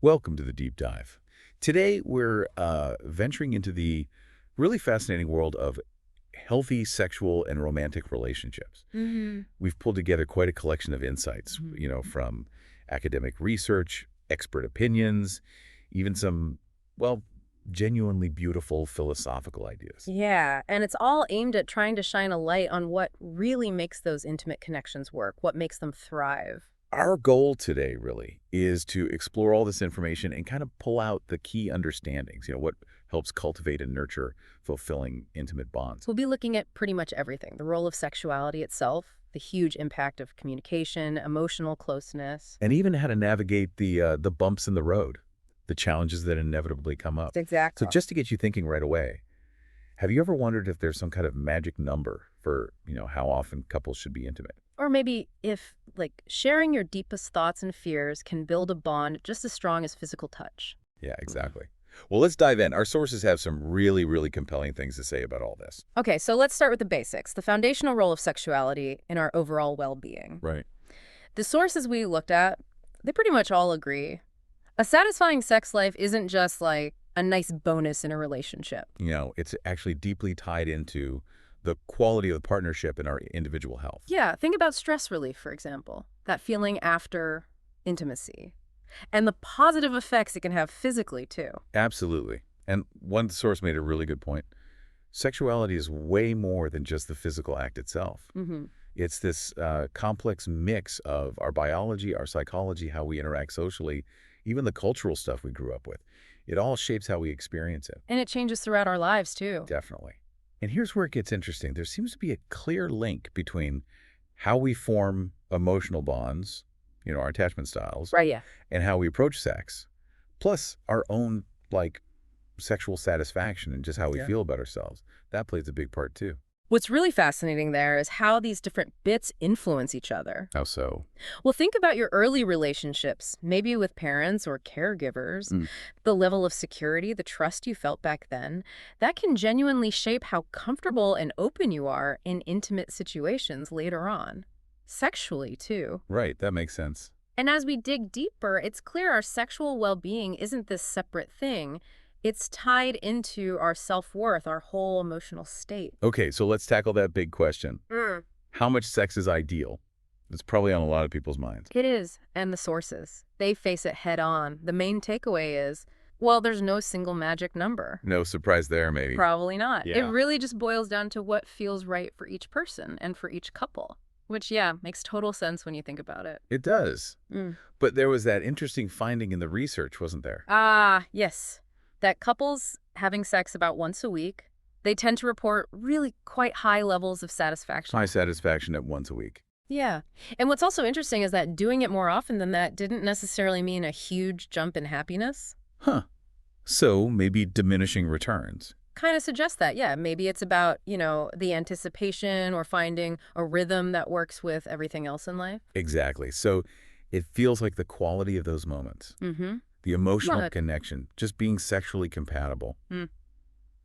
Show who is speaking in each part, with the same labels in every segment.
Speaker 1: Welcome to the Deep Dive. Today, we're venturing into the really fascinating world of healthy sexual and romantic relationships.
Speaker 2: hmm
Speaker 1: We've pulled together quite a collection of insights, from academic research, expert opinions, even some, well, genuinely beautiful philosophical ideas.
Speaker 2: Yeah, and it's all aimed at trying to shine a light on what really makes those intimate connections work, what makes them thrive.
Speaker 1: Our goal today really is to explore all this information and kind of pull out the key understandings, what helps cultivate and nurture fulfilling intimate bonds.
Speaker 2: We'll be looking at pretty much everything, the role of sexuality itself, the huge impact of communication, emotional closeness.
Speaker 1: And even how to navigate the bumps in the road, the challenges that inevitably come up. So
Speaker 2: Exactly.
Speaker 1: just to get you thinking right away, have you ever wondered if there's some kind of magic number for, how often couples should be intimate?
Speaker 2: Or maybe if, like, sharing your deepest thoughts and fears can build a bond just as strong as physical touch.
Speaker 1: Yeah, exactly. Well, let's dive in. Our sources have some really, really compelling things to say about all this.
Speaker 2: Okay, so let's start with the basics, the foundational role of sexuality in our overall well-being.
Speaker 1: Right.
Speaker 2: The sources we looked at, they pretty much all agree. A satisfying sex life isn't just like a nice bonus in a relationship.
Speaker 1: It's actually deeply tied into the quality of the partnership and our individual health.
Speaker 2: Yeah, think about stress relief, for example, that feeling after intimacy, and the positive effects it can have physically, too.
Speaker 1: Absolutely. And one source made a really good point. Sexuality is way more than just the physical act itself.
Speaker 2: hmm
Speaker 1: It's this complex mix of our biology, our psychology, how we interact socially, even the cultural stuff we grew up with. It all shapes how we experience it.
Speaker 2: And it changes throughout our lives, too.
Speaker 1: Definitely. And here's where it gets interesting. There seems to be a clear link between how we form emotional bonds, our attachment styles,
Speaker 2: Right, yeah.
Speaker 1: and how we approach sex, plus our own, sexual satisfaction and just how we
Speaker 2: Yeah.
Speaker 1: feel about ourselves. That plays a big part, too.
Speaker 2: What's really fascinating there is how these different bits influence each other.
Speaker 1: How so?
Speaker 2: Well, think about your early relationships, maybe with parents or caregivers.
Speaker 1: Mm.
Speaker 2: The level of security, the trust you felt back then, that can genuinely shape how comfortable and open you are in intimate situations later on. Sexually, too.
Speaker 1: Right, that makes sense.
Speaker 2: And as we dig deeper, it's clear our sexual well-being isn't this separate thing. It's tied into our self-worth, our whole emotional state.
Speaker 1: Okay, so let's tackle that big question. How much sex is ideal? It's probably on a lot of people's minds.
Speaker 2: It is, and the sources. They face it head on. The main takeaway is, well, there's no single magic number.
Speaker 1: No surprise there, maybe.
Speaker 2: Probably not. It
Speaker 1: Yeah.
Speaker 2: really just boils down to what feels right for each person and for each couple. Which, yeah, makes total sense when you think about it.
Speaker 1: It does.
Speaker 2: Mm.
Speaker 1: But there was that interesting finding in the research, wasn't there?
Speaker 2: Ah, yes. That couples having sex about once a week, they tend to report really quite high levels of satisfaction.
Speaker 1: High satisfaction at once a week.
Speaker 2: Yeah. And what's also interesting is that doing it more often than that didn't necessarily mean a huge jump in happiness.
Speaker 1: Huh. So maybe diminishing returns.
Speaker 2: Kind of suggests that, yeah. Maybe it's about, the anticipation or finding a rhythm that works with everything else in life.
Speaker 1: Exactly. So it feels like the quality of those moments,
Speaker 2: Mm-hmm.
Speaker 1: the emotional
Speaker 2: Right.
Speaker 1: connection, just being sexually compatible.
Speaker 2: Mm.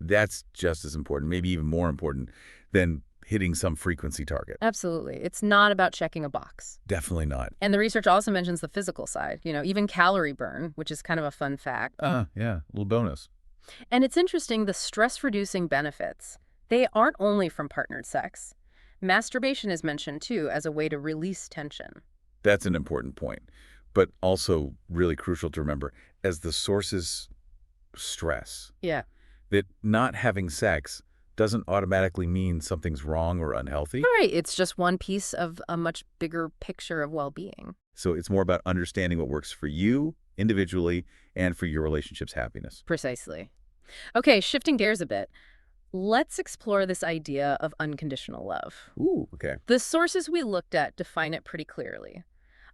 Speaker 1: That's just as important, maybe even more important than hitting some frequency target.
Speaker 2: Absolutely. It's not about checking a box.
Speaker 1: Definitely not.
Speaker 2: And the research also mentions the physical side, even calorie burn, which is kind of a fun fact.
Speaker 1: Yeah, a little bonus.
Speaker 2: And it's interesting, the stress-reducing benefits, they aren't only from partnered sex. Masturbation is mentioned, too, as a way to release tension.
Speaker 1: That's an important point, but also really crucial to remember as the sources stress
Speaker 2: Yeah.
Speaker 1: that not having sex doesn't automatically mean something's wrong or unhealthy.
Speaker 2: Right. It's just one piece of a much bigger picture of well-being.
Speaker 1: So it's more about understanding what works for you individually and for your relationship's happiness.
Speaker 2: Precisely. Okay, shifting gears a bit. Let's explore this idea of unconditional love.
Speaker 1: Ooh, okay.
Speaker 2: The sources we looked at define it pretty clearly.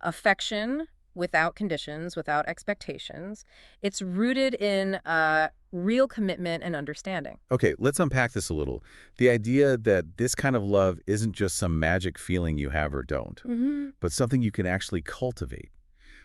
Speaker 2: Affection without conditions, without expectations. It's rooted in real commitment and understanding.
Speaker 1: Okay, let's unpack this a little. The idea that this kind of love isn't just some magic feeling you have or don't,
Speaker 2: Mm-hmm.
Speaker 1: but something you can actually cultivate.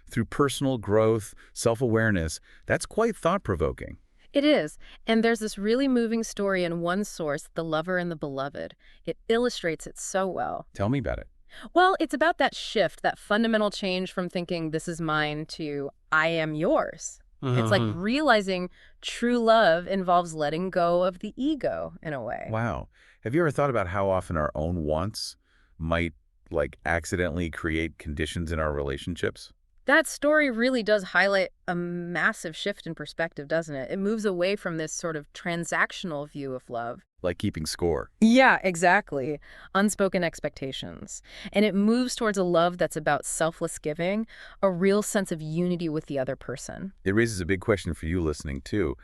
Speaker 1: Through personal growth, self-awareness, that's quite thought-provoking.
Speaker 2: It is. And there's this really moving story in one source, The Lover and the Beloved. It illustrates it so well.
Speaker 1: Tell me about it.
Speaker 2: Well, it's about that shift, that fundamental change from thinking this is mine to I am yours. It's like
Speaker 1: Uh-huh.
Speaker 2: realizing true love involves letting go of the ego in a way.
Speaker 1: Wow. Have you ever thought about how often our own wants might, like, accidentally create conditions in our relationships?
Speaker 2: That story really does highlight a massive shift in perspective, doesn't it? It moves away from this sort of transactional view of love.
Speaker 1: Like keeping score.
Speaker 2: Yeah, exactly. Unspoken expectations. And it moves towards a love that's about selfless giving, a real sense of unity with the other person.
Speaker 1: It raises a big question for you listening, too.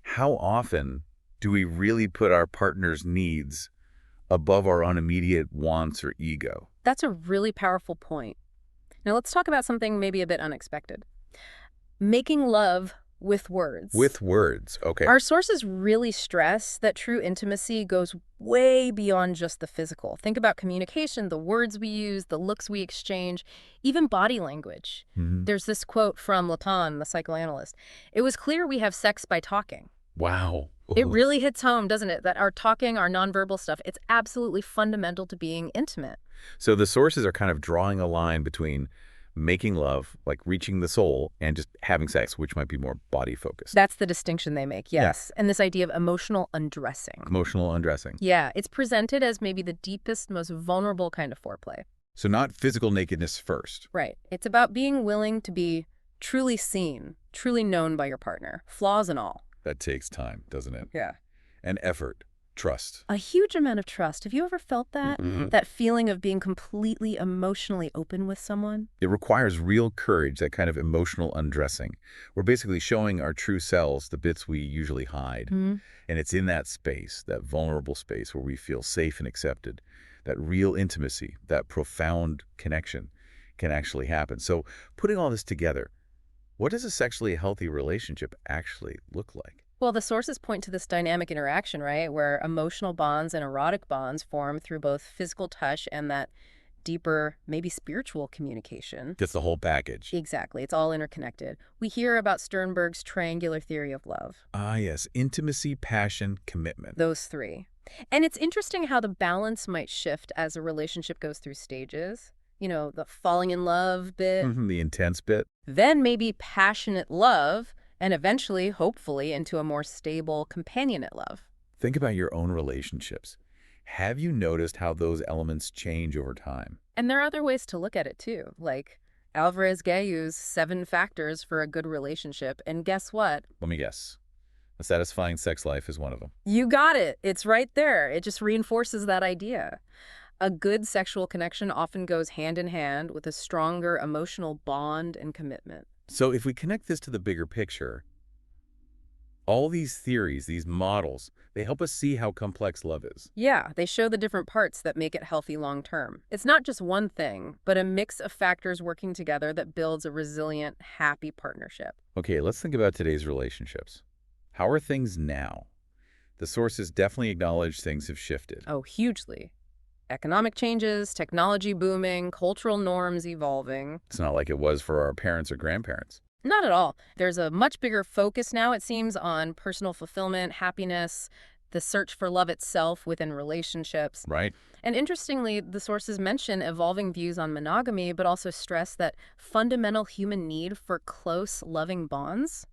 Speaker 1: How often do we really put our partner's needs above our own immediate wants or ego?
Speaker 2: That's a really powerful point. Now let's talk about something maybe a bit unexpected. Making love with words.
Speaker 1: With words, okay.
Speaker 2: Our sources really stress that true intimacy goes way beyond just the physical. Think about communication, the words we use, the looks we exchange, even body language.
Speaker 1: Mhm.
Speaker 2: There's this quote from Lacan, the psychoanalyst. It was clear we have sex by talking.
Speaker 1: Wow.
Speaker 2: It
Speaker 1: Ooh.
Speaker 2: really hits home, doesn't it? That our talking, our nonverbal stuff, it's absolutely fundamental to being intimate.
Speaker 1: So the sources are kind of drawing a line between making love, like reaching the soul, and just having sex, which might be more body focused.
Speaker 2: That's the distinction they make,
Speaker 1: Yeah.
Speaker 2: yes. And this idea of emotional undressing.
Speaker 1: Emotional undressing.
Speaker 2: Yeah, it's presented as maybe the deepest, most vulnerable kind of foreplay.
Speaker 1: So not physical nakedness first.
Speaker 2: Right. It's about being willing to be truly seen, truly known by your partner, flaws and all.
Speaker 1: That takes time, doesn't it?
Speaker 2: Yeah.
Speaker 1: And effort, trust.
Speaker 2: A huge amount of trust. Have you ever felt that?
Speaker 1: Mhm.
Speaker 2: That feeling of being completely emotionally open with someone?
Speaker 1: It requires real courage, that kind of emotional undressing. We're basically showing our true selves, the bits we usually hide.
Speaker 2: Hmm.
Speaker 1: And it's in that space, that vulnerable space where we feel safe and accepted, that real intimacy, that profound connection can actually happen. So putting all this together, what does a sexually healthy relationship actually look like?
Speaker 2: Well, the sources point to this dynamic interaction, right, where emotional bonds and erotic bonds form through both physical touch and that deeper, maybe spiritual communication.
Speaker 1: That's the whole package.
Speaker 2: Exactly. It's all interconnected. We hear about Sternberg's triangular theory of love.
Speaker 1: Ah, yes. Intimacy, passion, commitment.
Speaker 2: Those three. And it's interesting how the balance might shift as a relationship goes through stages. You know, the falling in love bit,
Speaker 1: The intense bit.
Speaker 2: then maybe passionate love, and eventually, hopefully, into a more stable, companionate love.
Speaker 1: Think about your own relationships. Have you noticed how those elements change over time?
Speaker 2: And there are other ways to look at it too, like Alvarez Gayu's 7 factors for a good relationship. And guess what?
Speaker 1: Let me guess. A satisfying sex life is one of them.
Speaker 2: You got it. It's right there. It just reinforces that idea. A good sexual connection often goes hand in hand with a stronger emotional bond and commitment.
Speaker 1: So if we connect this to the bigger picture, all these theories, these models, they help us see how complex love is.
Speaker 2: Yeah, they show the different parts that make it healthy long term. It's not just one thing, but a mix of factors working together that builds a resilient, happy partnership.
Speaker 1: Okay, let's think about today's relationships. How are things now? The sources definitely acknowledge things have shifted.
Speaker 2: Oh, hugely. Economic changes, technology booming, cultural norms evolving.
Speaker 1: It's not like it was for our parents or grandparents.
Speaker 2: Not at all. There's a much bigger focus now, it seems, on personal fulfillment, happiness, the search for love itself within relationships.
Speaker 1: Right?
Speaker 2: And interestingly, the sources mention evolving views on monogamy, but also stress that fundamental human need for close, loving bonds,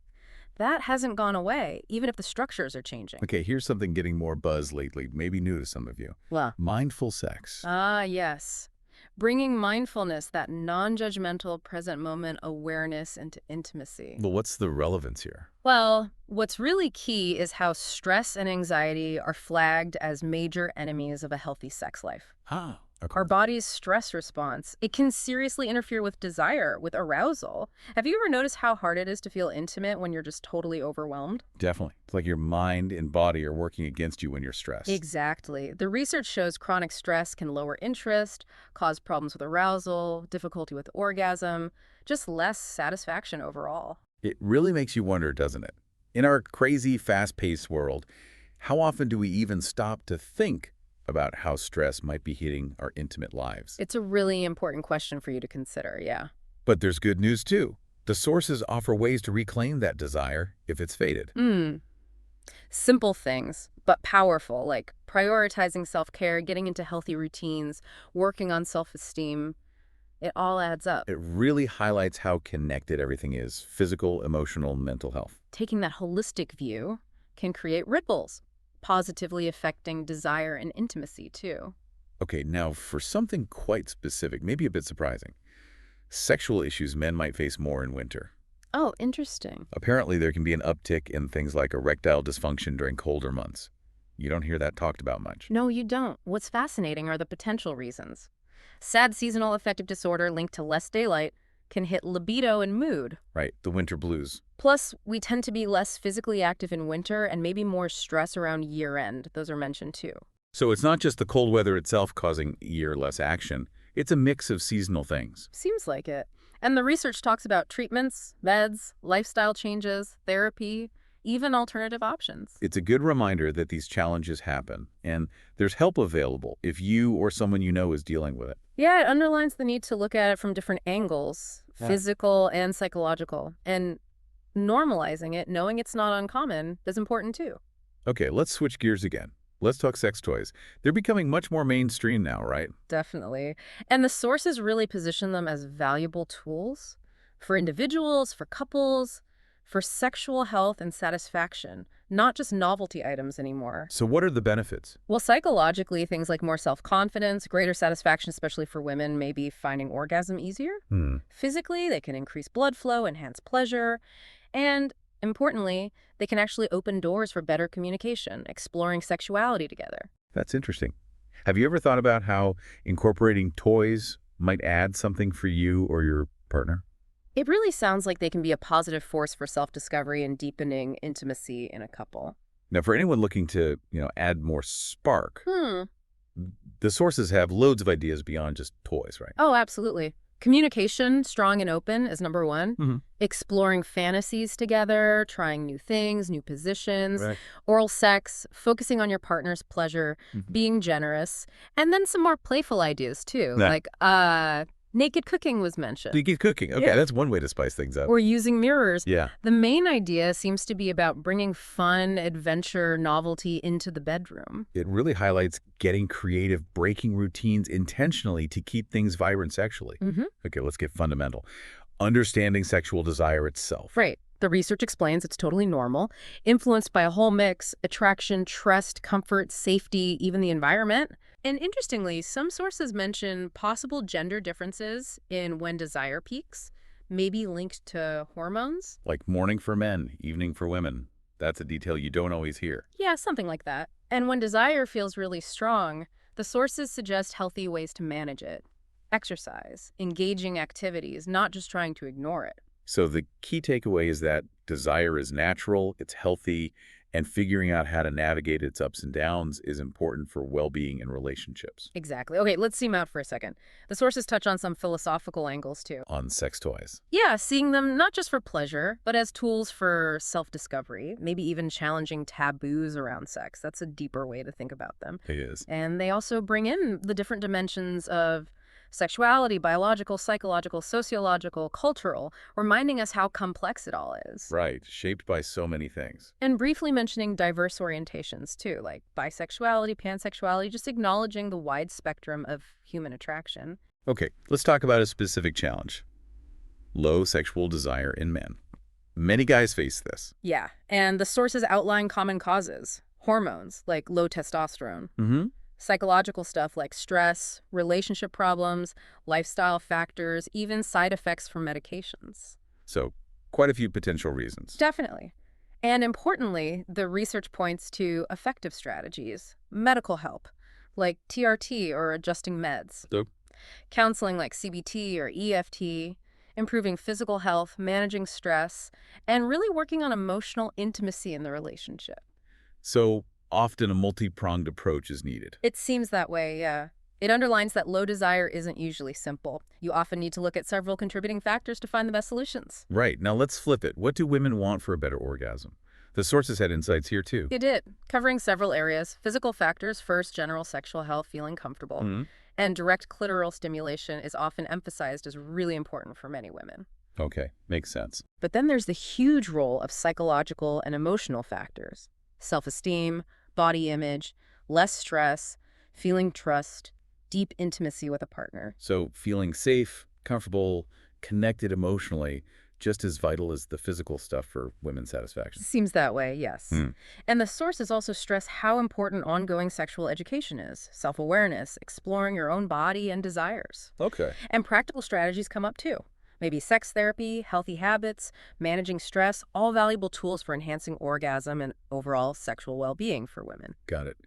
Speaker 2: that hasn't gone away, even if the structures are changing.
Speaker 1: Okay, here's something getting more buzz lately, maybe new to some of you.
Speaker 2: Well,
Speaker 1: Mindful sex.
Speaker 2: ah, yes. Bringing mindfulness, that non-judgmental present moment awareness into intimacy.
Speaker 1: Well, what's the relevance here?
Speaker 2: Well, what's really key is how stress and anxiety are flagged as major enemies of a healthy sex life.
Speaker 1: Ah, okay.
Speaker 2: Our body's stress response, it can seriously interfere with desire, with arousal. Have you ever noticed how hard it is to feel intimate when you're just totally overwhelmed?
Speaker 1: Definitely. It's like your mind and body are working against you when you're stressed.
Speaker 2: Exactly. The research shows chronic stress can lower interest, cause problems with arousal, difficulty with orgasm, just less satisfaction overall.
Speaker 1: It really makes you wonder, doesn't it? In our crazy, fast-paced world, how often do we even stop to think about how stress might be hitting our intimate lives?
Speaker 2: It's a really important question for you to consider, yeah.
Speaker 1: But there's good news, too. The sources offer ways to reclaim that desire if it's faded.
Speaker 2: Simple things. but powerful, like prioritizing self-care, getting into healthy routines, working on self-esteem. It all adds up.
Speaker 1: It really highlights how connected everything is: physical, emotional, mental health.
Speaker 2: Taking that holistic view can create ripples, positively affecting desire and intimacy, too.
Speaker 1: Okay, now for something quite specific, maybe a bit surprising. Sexual issues men might face more in winter.
Speaker 2: Oh, interesting.
Speaker 1: Apparently, there can be an uptick in things like erectile dysfunction during colder months. You don't hear that talked about much.
Speaker 2: No, you don't. What's fascinating are the potential reasons. Sad seasonal affective disorder linked to less daylight can hit libido and mood.
Speaker 1: Right, the winter blues.
Speaker 2: Plus, we tend to be less physically active in winter and maybe more stress around year-end. Those are mentioned too.
Speaker 1: So it's not just the cold weather itself causing year less action. It's a mix of seasonal things.
Speaker 2: Seems like it. And the research talks about treatments, meds, lifestyle changes, therapy, even alternative options.
Speaker 1: It's a good reminder that these challenges happen, and there's help available if you or someone you know is dealing with it.
Speaker 2: Yeah, it underlines the need to look at it from different angles,
Speaker 1: Yeah.
Speaker 2: physical and psychological. And normalizing it, knowing it's not uncommon, is important too.
Speaker 1: Okay, let's switch gears again. Let's talk sex toys. They're becoming much more mainstream now, right?
Speaker 2: Definitely. And the sources really position them as valuable tools for individuals, for couples, for sexual health and satisfaction, not just novelty items anymore.
Speaker 1: So what are the benefits?
Speaker 2: Well, psychologically, things like more self-confidence, greater satisfaction, especially for women, maybe finding orgasm easier. Physically, they can increase blood flow, enhance pleasure, and importantly, they can actually open doors for better communication, exploring sexuality together.
Speaker 1: That's interesting. Have you ever thought about how incorporating toys might add something for you or your partner?
Speaker 2: It really sounds like they can be a positive force for self-discovery and deepening intimacy in a couple.
Speaker 1: Now, for anyone looking to, add more spark,
Speaker 2: Hmm.
Speaker 1: the sources have loads of ideas beyond just toys, right?
Speaker 2: Oh, absolutely. Communication, strong and open, is number one.
Speaker 1: Mhm.
Speaker 2: Exploring fantasies together, trying new things, new positions.
Speaker 1: Right.
Speaker 2: Oral sex, focusing on your partner's pleasure,
Speaker 1: Mhm.
Speaker 2: being generous. And then some more playful ideas, too.
Speaker 1: Yeah.
Speaker 2: Like, naked cooking was
Speaker 1: So
Speaker 2: mentioned.
Speaker 1: you get cooking. Okay,
Speaker 2: Yeah.
Speaker 1: that's one way to spice things up.
Speaker 2: Or using mirrors.
Speaker 1: Yeah.
Speaker 2: The main idea seems to be about bringing fun, adventure, novelty into the bedroom.
Speaker 1: It really highlights getting creative, breaking routines intentionally to keep things vibrant sexually.
Speaker 2: Mm-hmm.
Speaker 1: Okay, let's get fundamental. Understanding sexual desire itself.
Speaker 2: Right. The research explains it's totally normal, influenced by a whole mix: attraction, trust, comfort, safety, even the environment. And interestingly, some sources mention possible gender differences in when desire peaks, maybe linked to hormones.
Speaker 1: Like morning for men, evening for women. That's a detail you don't always hear.
Speaker 2: Yeah, something like that. And when desire feels really strong, the sources suggest healthy ways to manage it. Exercise, engaging activities, not just trying to ignore it.
Speaker 1: So the key takeaway is that desire is natural, it's healthy, and figuring out how to navigate its ups and downs is important for well-being in relationships.
Speaker 2: Exactly. Okay, let's zoom out for a second. The sources touch on some philosophical angles too.
Speaker 1: On sex toys.
Speaker 2: Yeah, seeing them not just for pleasure, but as tools for self-discovery, maybe even challenging taboos around sex. That's a deeper way to think about them.
Speaker 1: It is.
Speaker 2: And they also bring in the different dimensions of sexuality: biological, psychological, sociological, cultural, reminding us how complex it all is.
Speaker 1: Right, shaped by so many things.
Speaker 2: And briefly mentioning diverse orientations too, like bisexuality, pansexuality, just acknowledging the wide spectrum of human attraction.
Speaker 1: Okay, let's talk about a specific challenge. Low sexual desire in men. Many guys face this.
Speaker 2: Yeah, and the sources outline common causes: hormones, like low testosterone,
Speaker 1: Mm-hmm.
Speaker 2: psychological stuff like stress, relationship problems, lifestyle factors, even side effects from medications.
Speaker 1: So, quite a few potential reasons.
Speaker 2: Definitely. And importantly, the research points to effective strategies: medical help, like TRT or adjusting meds,
Speaker 1: So,
Speaker 2: counseling like CBT or EFT, improving physical health, managing stress, and really working on emotional intimacy in the relationship.
Speaker 1: so often a multi-pronged approach is needed.
Speaker 2: It seems that way, yeah. It underlines that low desire isn't usually simple. You often need to look at several contributing factors to find the best solutions.
Speaker 1: Right, now let's flip it. What do women want for a better orgasm? The sources had insights here too.
Speaker 2: It did, covering several areas: physical factors first, general sexual health, feeling comfortable,
Speaker 1: Mhm.
Speaker 2: and direct clitoral stimulation is often emphasized as really important for many women.
Speaker 1: Okay, makes sense.
Speaker 2: But then there's the huge role of psychological and emotional factors: self-esteem, body image, less stress, feeling trust, deep intimacy with a partner.
Speaker 1: So feeling safe, comfortable, connected emotionally, just as vital as the physical stuff for women's satisfaction.
Speaker 2: Seems that way, yes.
Speaker 1: Hmm.
Speaker 2: And the sources also stress how important ongoing sexual education is, self-awareness, exploring your own body and desires.
Speaker 1: Okay.
Speaker 2: And practical strategies come up too. Maybe sex therapy, healthy habits, managing stress, all valuable tools for enhancing orgasm and overall sexual well-being for women.
Speaker 1: Got it.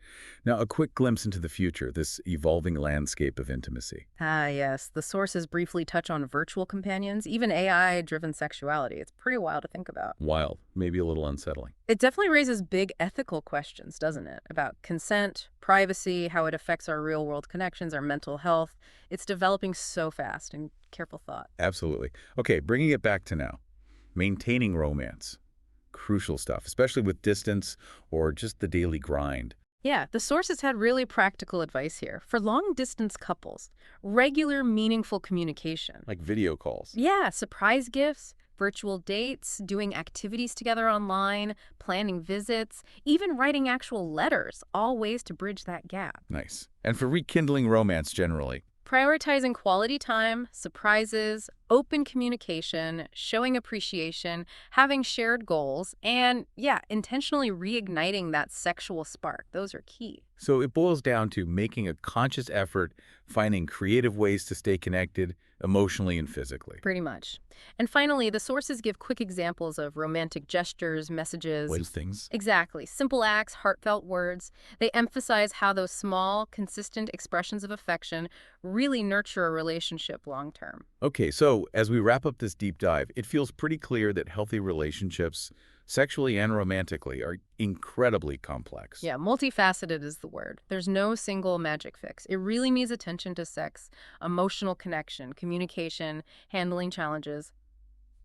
Speaker 1: Now, a quick glimpse into the future, this evolving landscape of intimacy.
Speaker 2: Ah, yes. The sources briefly touch on virtual companions, even AI-driven sexuality. It's pretty wild to think about.
Speaker 1: Wild, maybe a little unsettling.
Speaker 2: It definitely raises big ethical questions, doesn't it? About consent, privacy, how it affects our real-world connections, our mental health. It's developing so fast, and careful thought.
Speaker 1: Absolutely. Okay, bringing it back to now. Maintaining romance. Crucial stuff, especially with distance or just the daily grind.
Speaker 2: Yeah, the sources had really practical advice here. For long-distance couples, regular, meaningful communication.
Speaker 1: Like video calls.
Speaker 2: Yeah, surprise gifts, virtual dates, doing activities together online, planning visits, even writing actual letters, all ways to bridge that gap.
Speaker 1: Nice. And for rekindling romance generally.
Speaker 2: Prioritizing quality time, surprises, open communication, showing appreciation, having shared goals, and, yeah, intentionally reigniting that sexual spark. Those are key.
Speaker 1: So it boils down to making a conscious effort, finding creative ways to stay connected emotionally and physically.
Speaker 2: Pretty much. And finally, the sources give quick examples of romantic gestures, messages.
Speaker 1: Ways things.
Speaker 2: Exactly. Simple acts, heartfelt words. They emphasize how those small, consistent expressions of affection really nurture a relationship long term.
Speaker 1: Okay, so as we wrap up this deep dive, it feels pretty clear that healthy relationships, sexually and romantically, are incredibly complex.
Speaker 2: Yeah, multifaceted is the word. There's no single magic fix. It really means attention to sex, emotional connection, communication, handling challenges,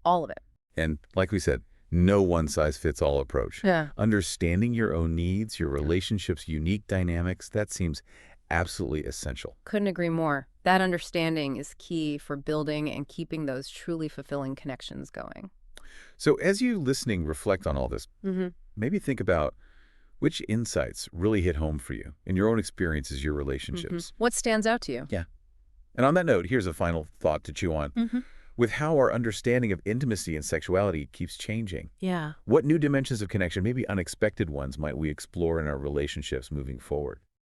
Speaker 2: all of it.
Speaker 1: And like we said, no one-size-fits-all approach.
Speaker 2: Yeah.
Speaker 1: Understanding your own needs, your relationship's unique dynamics, that seems absolutely essential.
Speaker 2: Couldn't agree more. That understanding is key for building and keeping those truly fulfilling connections going.
Speaker 1: So as you listening reflect on all this,
Speaker 2: Mm-hmm.
Speaker 1: maybe think about which insights really hit home for you in your own experiences, your relationships.
Speaker 2: What stands out to you?
Speaker 1: Yeah. And on that note, here's a final thought to chew on.
Speaker 2: Mm-hmm.
Speaker 1: With how our understanding of intimacy and sexuality keeps changing,
Speaker 2: Yeah.
Speaker 1: what new dimensions of connection, maybe unexpected ones, might we explore in our relationships moving forward?